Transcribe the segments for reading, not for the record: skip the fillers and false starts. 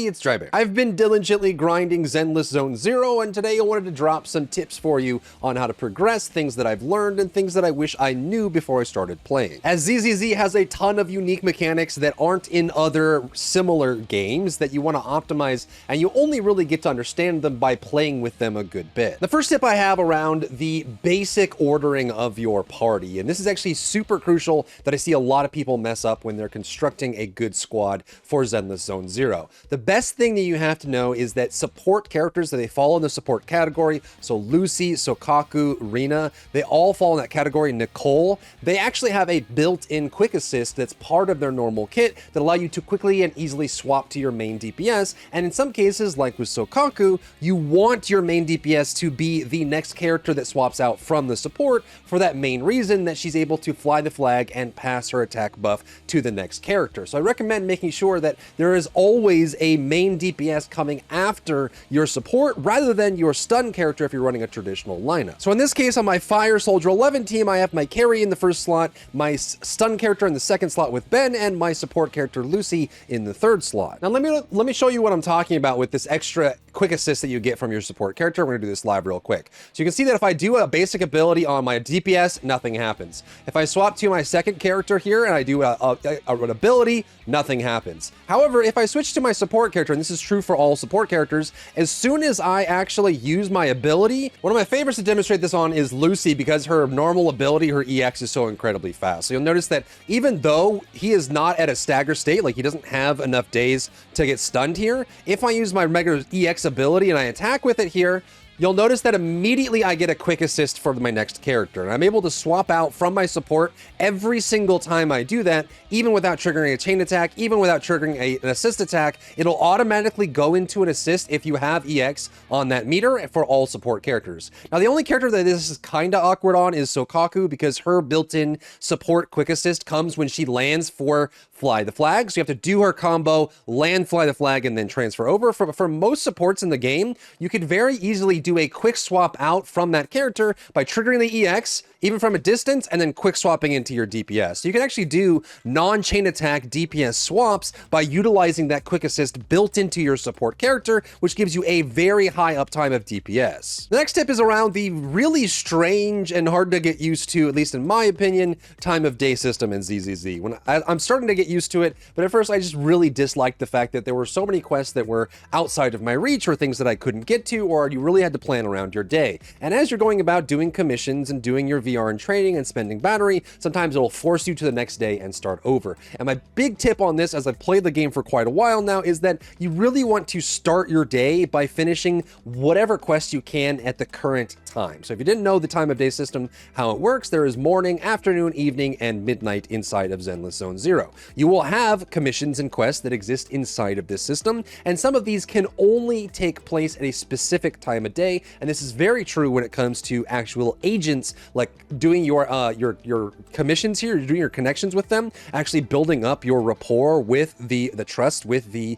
Hey, it's Drybear. I've been diligently grinding Zenless Zone Zero, and today I wanted to drop some tips for you on how to progress, things that I've learned, and things that I wish I knew before I started playing. As ZZZ has a ton of unique mechanics that aren't in other similar games that you want to optimize, and you only really get to understand them by playing with them a good bit. The first tip I have around the basic ordering of your party, and this is actually super crucial that I see a lot of people mess up when they're constructing a good squad for Zenless Zone Zero. The best thing that you have to know is that support characters, that they fall in the support category, so Lucy, Sokaku, Rina, they all fall in that category. Nicole, they actually have a built-in quick assist that's part of their normal kit that allow you to quickly and easily swap to your main DPS, and in some cases, like with Sokaku, you want your main DPS to be the next character that swaps out from the support for that main reason that she's able to fly the flag and pass her attack buff to the next character. So I recommend making sure that there is always a main DPS coming after your support rather than your stun character if you're running a traditional lineup. So in this case, on my Fire Soldier 11 team, I have my carry in the first slot, my stun character in the second slot with Ben, and my support character Lucy in the third slot. Now let me show you what I'm talking about with this extra quick assist that you get from your support character. We're gonna do this live real quick. So you can see that if I do a basic ability on my DPS, nothing happens. If I swap to my second character here and I do an ability, nothing happens. However, if I switch to my support character, and this is true for all support characters, as soon as I actually use my ability, one of my favorites to demonstrate this on is Lucy, because her normal ability, her EX, is so incredibly fast. So you'll notice that even though he is not at a stagger state, like he doesn't have enough days to get stunned here, if I use my regular EX ability and I attack with it here, you'll notice that immediately I get a quick assist for my next character, and I'm able to swap out from my support every single time I do that, even without triggering a chain attack, even without triggering an assist attack. It'll automatically go into an assist if you have EX on that meter for all support characters. Now, the only character that this is kind of awkward on is Sokaku, because her built-in support quick assist comes when she lands for Fly the Flag. So you have to do her combo, land Fly the Flag, and then transfer over. For most supports in the game, you could very easily do a quick swap out from that character by triggering the EX, even from a distance, and then quick swapping into your DPS. So you can actually do non-chain attack DPS swaps by utilizing that quick assist built into your support character, which gives you a very high uptime of DPS. The next tip is around the really strange and hard to get used to, at least in my opinion, time of day system in ZZZ. When I'm starting to get used to it, but at first I just really disliked the fact that there were so many quests that were outside of my reach, or things that I couldn't get to, or you really had to plan around your day. And as you're going about doing commissions and doing your VR and training and spending battery, sometimes it'll force you to the next day and start over. And my big tip on this, as I've played the game for quite a while now, is that you really want to start your day by finishing whatever quest you can at the current time. So if you didn't know the time of day system, how it works, there is morning, afternoon, evening, and midnight inside of Zenless Zone Zero. You will have commissions and quests that exist inside of this system, and some of these can only take place at a specific time of day, and this is very true when it comes to actual agents, like doing your commissions here, you're doing your connections with them, actually building up your rapport with the trust with the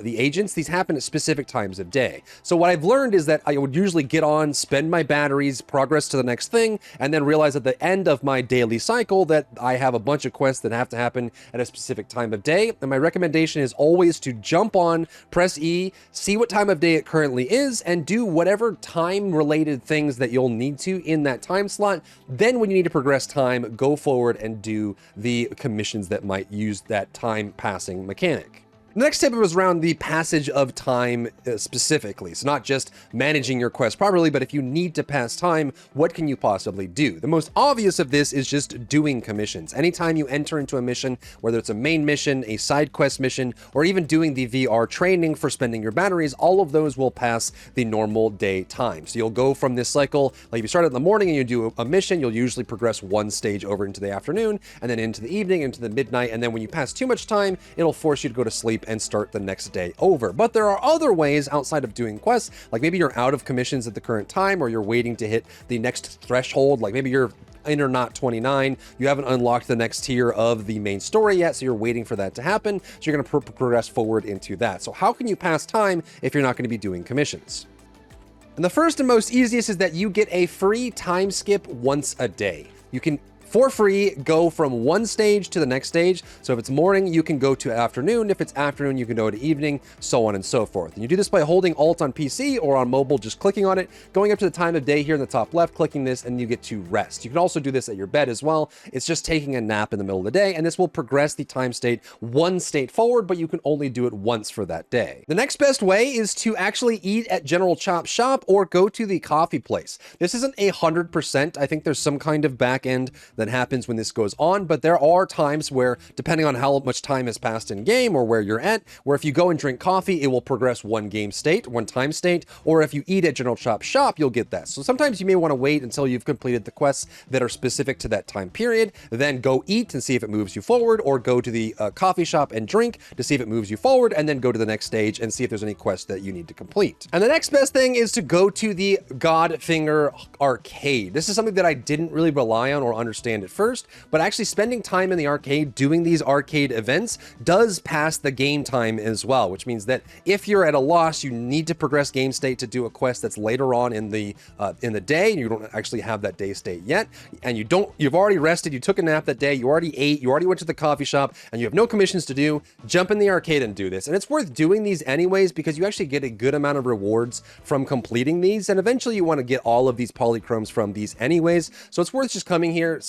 agents. These happen at specific times of day. So what I've learned is that I would usually get on, spend my batteries, progress to the next thing, and then realize at the end of my daily cycle that I have a bunch of quests that have to happen at a specific time of day. And my recommendation is always to jump on, press E, see what time of day it currently is, and do whatever time related things that you'll need to in that time slot. Then when you need to progress time, go forward and do the commissions that might use that time passing mechanic. The next tip was around the passage of time specifically. So not just managing your quest properly, but if you need to pass time, what can you possibly do? The most obvious of this is just doing commissions. Anytime you enter into a mission, whether it's a main mission, a side quest mission, or even doing the VR training for spending your batteries, all of those will pass the normal day time. So you'll go from this cycle, like if you start in the morning and you do a mission, you'll usually progress one stage over into the afternoon, and then into the evening, into the midnight, and then when you pass too much time, it'll force you to go to sleep and start the next day over. But there are other ways outside of doing quests, like maybe you're out of commissions at the current time, or you're waiting to hit the next threshold, like maybe you're in or not 29, you haven't unlocked the next tier of the main story yet, so you're waiting for that to happen, so you're going to progress forward into that. So how can you pass time if you're not going to be doing commissions? And the first and most easiest is that you get a free time skip once a day. You can for free go from one stage to the next stage. So if it's morning, you can go to afternoon. If it's afternoon, you can go to evening, so on and so forth. And you do this by holding Alt on PC or on mobile, just clicking on it, going up to the time of day here in the top left, clicking this, and you get to rest. You can also do this at your bed as well. It's just taking a nap in the middle of the day, and this will progress the time state one state forward, but you can only do it once for that day. The next best way is to actually eat at General Chop's shop or go to the coffee place. This isn't 100%. I think there's some kind of back end that happens when this goes on, but there are times where, depending on how much time has passed in game or where you're at, where if you go and drink coffee, it will progress one game state, one time state, or if you eat at General Chop's shop, you'll get that. So sometimes you may want to wait until you've completed the quests that are specific to that time period, then go eat and see if it moves you forward, or go to the coffee shop and drink to see if it moves you forward, and then go to the next stage and see if there's any quests that you need to complete. And the next best thing is to go to the Godfinger arcade. This is something that I didn't really rely on or understand at first, but actually spending time in the arcade doing these arcade events does pass the game time as well, which means that if you're at a loss, you need to progress game state to do a quest that's later on in the day, and you don't actually have that day state yet, and you've already rested, you took a nap that day, you already ate, you already went to the coffee shop, and you have no commissions to do, jump in the arcade and do this. And it's worth doing these anyways because you actually get a good amount of rewards from completing these, and eventually you want to get all of these polychromes from these anyways. So it's worth just coming here,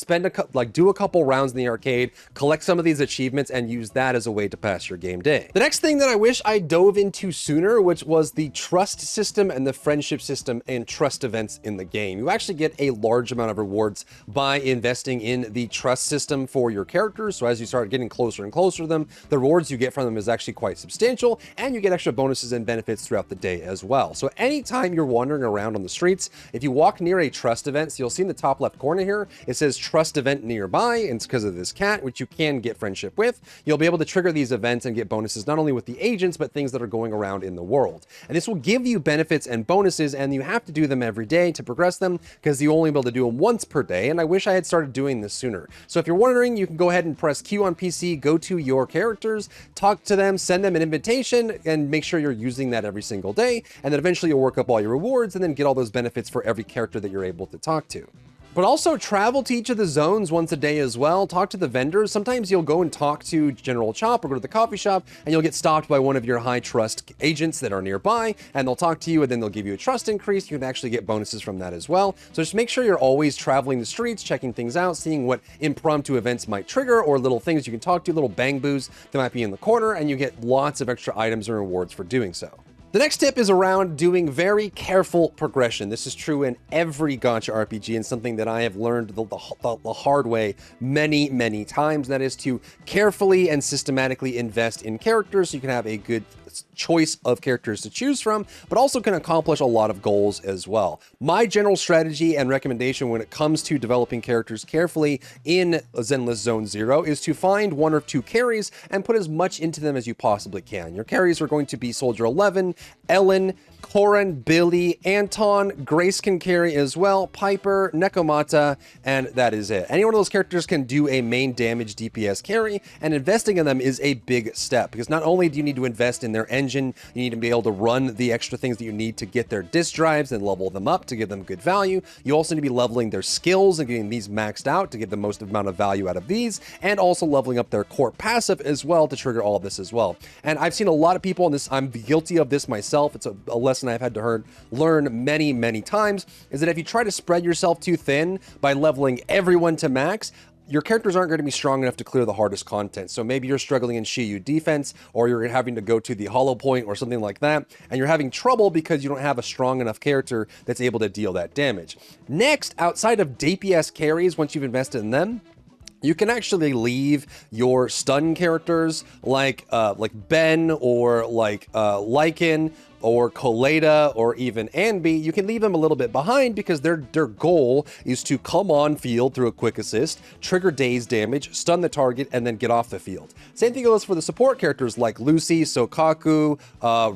do a couple rounds in the arcade, collect some of these achievements, and use that as a way to pass your game day. The next thing that I wish I dove into sooner, which was the trust system and the friendship system and trust events in the game. You actually get a large amount of rewards by investing in the trust system for your characters. So as you start getting closer and closer to them, the rewards you get from them is actually quite substantial, and you get extra bonuses and benefits throughout the day as well. So anytime you're wandering around on the streets, if you walk near a trust event, so you'll see in the top left corner here, it says trust event nearby, and it's because of this cat, which you can get friendship with. You'll be able to trigger these events and get bonuses not only with the agents, but things that are going around in the world. And this will give you benefits and bonuses, and you have to do them every day to progress them because you only able to do them once per day, and I wish I had started doing this sooner. So if you're wondering, you can go ahead and press Q on PC, go to your characters, talk to them, send them an invitation, and make sure you're using that every single day, and then eventually you'll work up all your rewards and then get all those benefits for every character that you're able to talk to. But also travel to each of the zones once a day as well. Talk to the vendors. Sometimes you'll go and talk to General Chop or go to the coffee shop, and you'll get stopped by one of your high trust agents that are nearby, and they'll talk to you, and then they'll give you a trust increase. You can actually get bonuses from that as well. So just make sure you're always traveling the streets, checking things out, seeing what impromptu events might trigger, or little things you can talk to, little Bangboos that might be in the corner, and you get lots of extra items and rewards for doing so. The next tip is around doing very careful progression. This is true in every gacha RPG and something that I have learned the hard way many, many times. That is to carefully and systematically invest in characters so you can have a good choice of characters to choose from, but also can accomplish a lot of goals as well. My general strategy and recommendation when it comes to developing characters carefully in Zenless Zone Zero is to find one or two carries and put as much into them as you possibly can. Your carries are going to be Soldier 11, Ellen, Korin, Billy, Anton, Grace can carry as well, Piper, Nekomata, and that is it. Any one of those characters can do a main damage DPS carry, and investing in them is a big step because not only do you need to invest in their engine, you need to be able to run the extra things that you need to get their disk drives and level them up to give them good value. You also need to be leveling their skills and getting these maxed out to get the most amount of value out of these, and also leveling up their core passive as well to trigger all of this as well. And I've seen a lot of people, and this, I'm guilty of this myself, it's a lesson I've had to learn many, many times, is that if you try to spread yourself too thin by leveling everyone to max, your characters aren't going to be strong enough to clear the hardest content. So maybe you're struggling in Shiyu defense, or you're having to go to the hollow point or something like that, and you're having trouble because you don't have a strong enough character that's able to deal that damage. Next, outside of DPS carries, once you've invested in them, you can actually leave your stun characters like Ben or like Lycan or Colada or even Anby. You can leave them a little bit behind because their goal is to come on field through a quick assist, trigger daze damage, stun the target, and then get off the field. Same thing goes for the support characters like Lucy, Sokaku,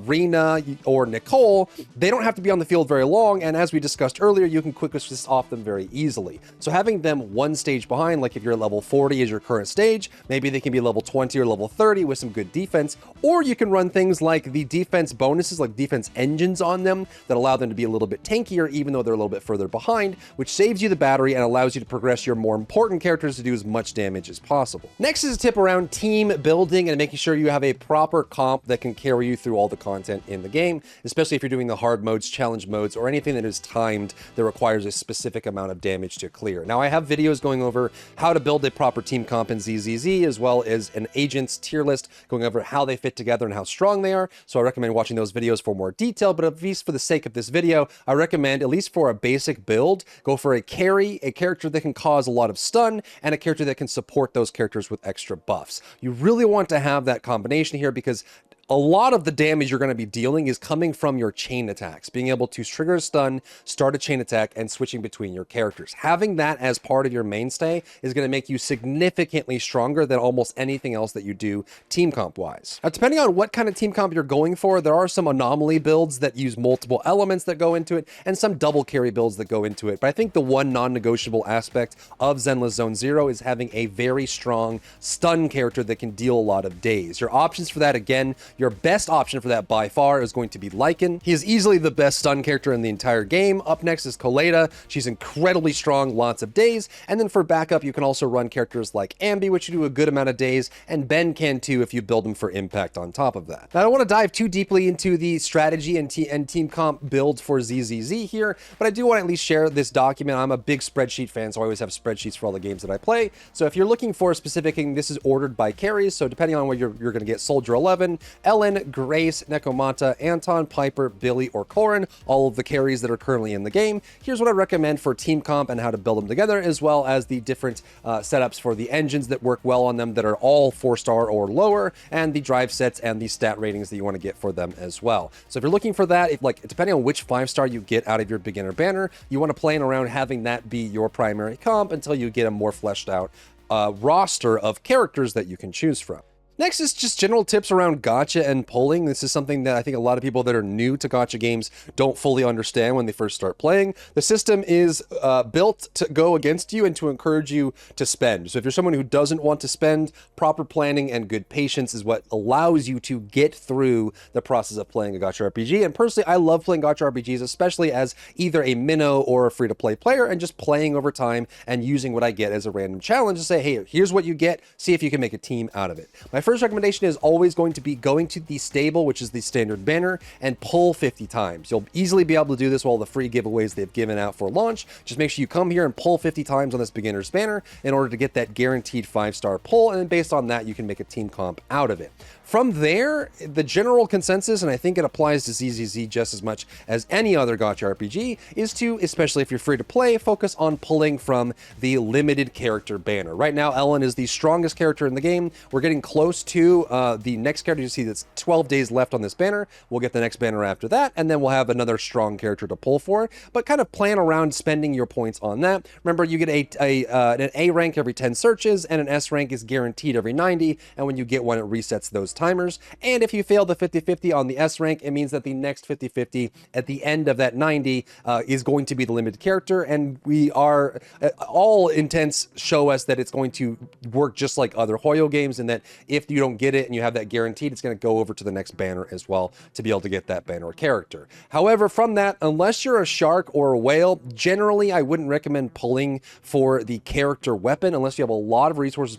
Rina, or Nicole. They don't have to be on the field very long, and as we discussed earlier, you can quick assist off them very easily. So having them one stage behind, like if you're level 40 is your current stage, maybe they can be level 20 or level 30 with some good defense, or you can run things like the defense bonuses like defense engines on them that allow them to be a little bit tankier, even though they're a little bit further behind, which saves you the battery and allows you to progress your more important characters to do as much damage as possible. Next is a tip around team building and making sure you have a proper comp that can carry you through all the content in the game, especially if you're doing the hard modes, challenge modes, or anything that is timed that requires a specific amount of damage to clear. Now, I have videos going over how to build a proper team comp in ZZZ, as well as an agent's tier list going over how they fit together and how strong they are. So I recommend watching those videos for more detail, but at least for the sake of this video, I recommend, at least for a basic build, go for a carry, a character that can cause a lot of stun, and a character that can support those characters with extra buffs. You really want to have that combination here because a lot of the damage you're going to be dealing is coming from your chain attacks, being able to trigger a stun, start a chain attack, and switching between your characters. Having that as part of your mainstay is going to make you significantly stronger than almost anything else that you do team comp wise. Now, depending on what kind of team comp you're going for, there are some anomaly builds that use multiple elements that go into it, and some double carry builds that go into it. But I think the one non-negotiable aspect of Zenless Zone Zero is having a very strong stun character that can deal a lot of daze. Your options for that, again, your best option for that by far is going to be Lycan. He is easily the best stun character in the entire game. Up next is Coleta. She's incredibly strong, lots of daze. And then for backup, you can also run characters like Ambi, which do a good amount of daze, and Ben can too if you build him for impact on top of that. Now, I don't want to dive too deeply into the strategy and team comp build for ZZZ here, but I do want to at least share this document. I'm a big spreadsheet fan, so I always have spreadsheets for all the games that I play. So if you're looking for a specific thing, this is ordered by carries. So depending on where you're going to get Soldier 11, Ellen, Grace, Necomanta, Anton, Piper, Billy, or Corrin, all of the carries that are currently in the game. Here's what I recommend for team comp and how to build them together, as well as the different setups for the engines that work well on them that are all 4-star or lower, and the drive sets and the stat ratings that you want to get for them as well. So if you're looking for that, depending on which 5-star you get out of your beginner banner, you want to play around having that be your primary comp until you get a more fleshed out roster of characters that you can choose from. Next is just general tips around gacha and pulling. This is something that I think a lot of people that are new to gacha games don't fully understand when they first start playing. The system is built to go against you and to encourage you to spend. So if you're someone who doesn't want to spend, proper planning and good patience is what allows you to get through the process of playing a gacha RPG. And personally, I love playing gacha RPGs, especially as either a minnow or a free-to-play player, and just playing over time and using what I get as a random challenge to say, hey, here's what you get, see if you can make a team out of it. My first recommendation is always going to be going to the stable, which is the standard banner, and pull 50 times. You'll easily be able to do this with all the free giveaways they've given out for launch. Just make sure you come here and pull 50 times on this beginner's banner in order to get that guaranteed 5-star pull, and then based on that, you can make a team comp out of it. From there, the general consensus, and I think it applies to ZZZ just as much as any other gacha RPG, is to, especially if you're free to play, focus on pulling from the limited character banner. Right now, Ellen is the strongest character in the game. We're getting close to the next character. You see that's 12 days left on this banner. We'll get the next banner after that, and then we'll have another strong character to pull for. But kind of plan around spending your points on that. Remember, you get an A rank every 10 searches, and an S rank is guaranteed every 90, and when you get one, it resets those timers. And if you fail the 50-50 on the S rank, it means that the next 50-50 at the end of that 90 is going to be the limited character, and we are, all intents show us that it's going to work just like other HoYo games, and that if you don't get it and you have that guaranteed, it's going to go over to the next banner as well to be able to get that banner character. However, from that, unless you're a shark or a whale, generally I wouldn't recommend pulling for the character weapon unless you have a lot of resources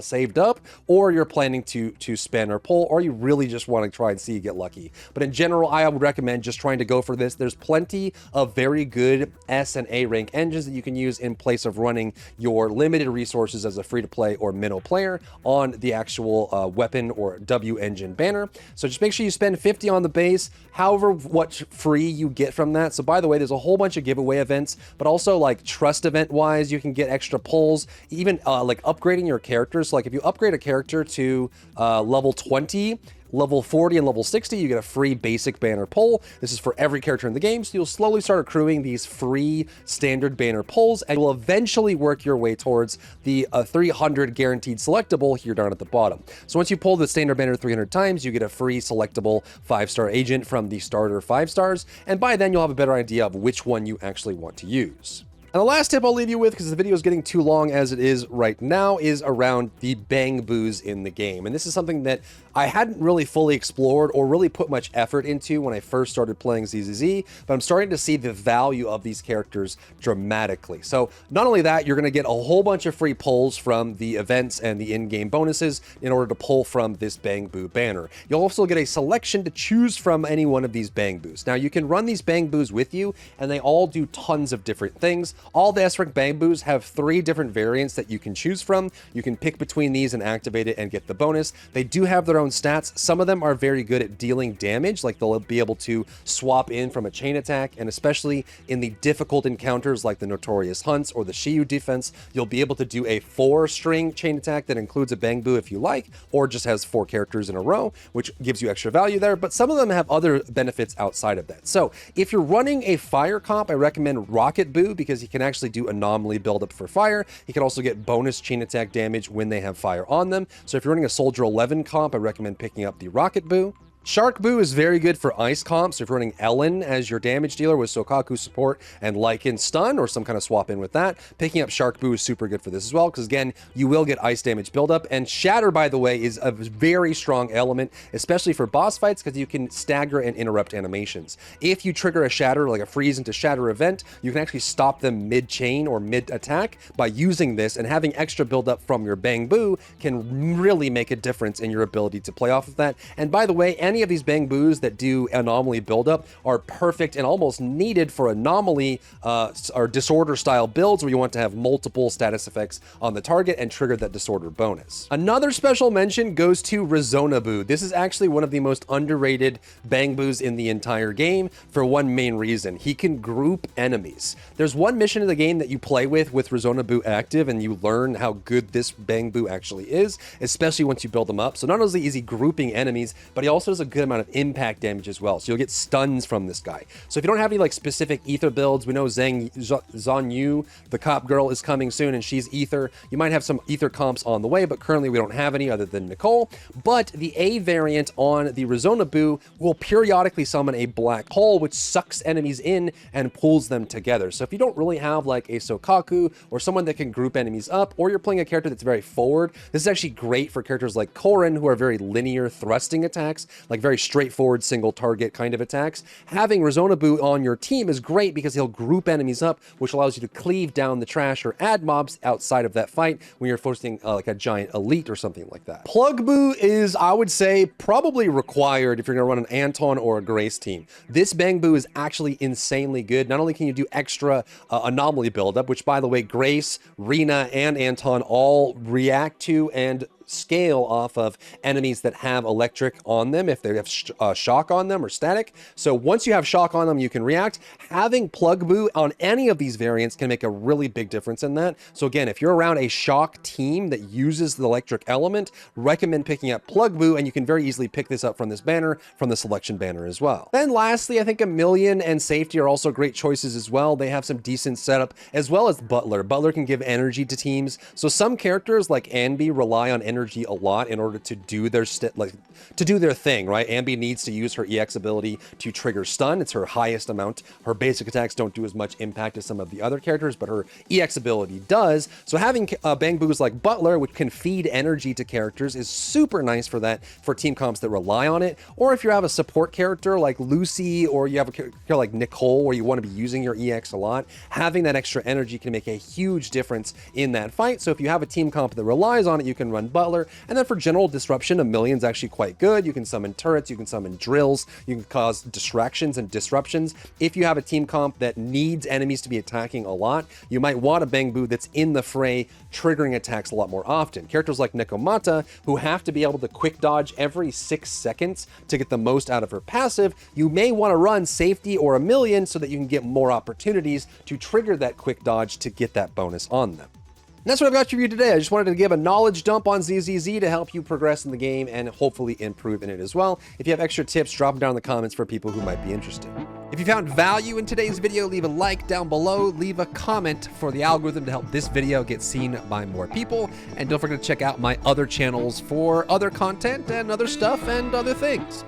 saved up, or you're planning to spend or pull, or you really just want to try and see you get lucky. But in general, I would recommend just trying to go for this. There's plenty of very good S and A rank engines that you can use in place of running your limited resources as a free-to-play or minnow player on the actual weapon or W engine banner. So just make sure you spend 50 on the base, however what free you get from that. So by the way, there's a whole bunch of giveaway events, but also like trust event wise, you can get extra pulls, even like upgrading your characters. So like if you upgrade a character to level 20, level 40 and level 60, you get a free basic banner pull. This is for every character in the game, so you'll slowly start accruing these free standard banner pulls, and you'll eventually work your way towards the 300 guaranteed selectable here down at the bottom. So once you pull the standard banner 300 times, you get a free selectable 5-star agent from the starter 5 stars, and by then you'll have a better idea of which one you actually want to use. And the last tip I'll leave you with, because the video is getting too long as it is right now, is around the Bangboos in the game. And this is something that I hadn't really fully explored or really put much effort into when I first started playing ZZZ, but I'm starting to see the value of these characters dramatically. So not only that, you're going to get a whole bunch of free pulls from the events and the in-game bonuses in order to pull from this Bangboo banner. You'll also get a selection to choose from any one of these Bangboos. Now you can run these Bangboos with you, and they all do tons of different things. All the S-rank Bangboos have 3 different variants that you can choose from. You can pick between these and activate it and get the bonus. They do have their own stats. Some of them are very good at dealing damage, like they'll be able to swap in from a chain attack, and especially in the difficult encounters like the Notorious Hunts or the Shiyu defense, you'll be able to do a 4-string chain attack that includes a Bangboo if you like, or just has 4 characters in a row, which gives you extra value there, but some of them have other benefits outside of that. So if you're running a fire comp, I recommend Rocket Boo because he can actually do anomaly buildup for fire. He can also get bonus chain attack damage when they have fire on them. So if you're running a Soldier 11 comp, I recommend picking up the Rocket Boo. Shark Boo is very good for ice comps. If you're running Ellen as your damage dealer with Sokaku support and Lycan stun or some kind of swap in with that, picking up Shark Boo is super good for this as well, because again, you will get ice damage buildup. And Shatter, by the way, is a very strong element, especially for boss fights, because you can stagger and interrupt animations. If you trigger a Shatter, like a freeze into Shatter event, you can actually stop them mid-chain or mid-attack by using this, and having extra buildup from your Bangboo can really make a difference in your ability to play off of that. And by the way, any of these Bangboos that do anomaly buildup are perfect and almost needed for anomaly or disorder style builds where you want to have multiple status effects on the target and trigger that disorder bonus. Another special mention goes to Rezonaboo. This is actually one of the most underrated Bangboos in the entire game for one main reason. He can group enemies. There's one mission in the game that you play with Rezonaboo active, and you learn how good this Bangboo actually is, especially once you build them up. So not only is he grouping enemies, but he also does a good amount of impact damage as well. So you'll get stuns from this guy. So if you don't have any like specific ether builds, we know Zhang Yu, the cop girl, is coming soon and she's ether. You might have some ether comps on the way, but currently we don't have any other than Nicole. But the A variant on the Rezonaboo will periodically summon a black hole, which sucks enemies in and pulls them together. So if you don't really have like a Sokaku or someone that can group enemies up, or you're playing a character that's very forward, this is actually great for characters like Korin, who are very linear thrusting attacks, like very straightforward single target kind of attacks. Having Rezonaboo on your team is great because he'll group enemies up, which allows you to cleave down the trash or add mobs outside of that fight when you're forcing like a giant elite or something like that. Plugboo is, I would say, probably required if you're going to run an Anton or a Grace team. This Bangboo is actually insanely good. Not only can you do extra anomaly buildup, which by the way, Grace, Rena, and Anton all react to and scale off of enemies that have electric on them if they have shock on them or static. So once you have shock on them, you can react. Having Plugboo on any of these variants can make a really big difference in that. So again, if you're around a shock team that uses the electric element, recommend picking up Plugboo, and you can very easily pick this up from this banner, from the selection banner as well. Then lastly, I think Chameleon and Safety are also great choices as well. They have some decent setup, as well as Butler. Butler can give energy to teams. So some characters like Anby rely on energy a lot in order to do their thing, right? Anby needs to use her EX ability to trigger stun. It's her highest amount. Her basic attacks don't do as much impact as some of the other characters, but her EX ability does. So having Bangboos like Butler, which can feed energy to characters, is super nice for that, for team comps that rely on it. Or if you have a support character like Lucy, or you have a character like Nicole where you want to be using your EX a lot, having that extra energy can make a huge difference in that fight. So if you have a team comp that relies on it, you can run Butler. And then for general disruption, Chameleon's actually quite good. You can summon turrets, you can summon drills, you can cause distractions and disruptions. If you have a team comp that needs enemies to be attacking a lot, you might want a Bangboo that's in the fray, triggering attacks a lot more often. Characters like Nekomata, who have to be able to quick dodge every 6 seconds to get the most out of her passive, you may want to run Safety or Chameleon so that you can get more opportunities to trigger that quick dodge to get that bonus on them. And that's what I've got for you today. I just wanted to give a knowledge dump on ZZZ to help you progress in the game and hopefully improve in it as well. If you have extra tips, drop them down in the comments for people who might be interested. If you found value in today's video, leave a like down below, leave a comment for the algorithm to help this video get seen by more people, and don't forget to check out my other channels for other content and other stuff and other things.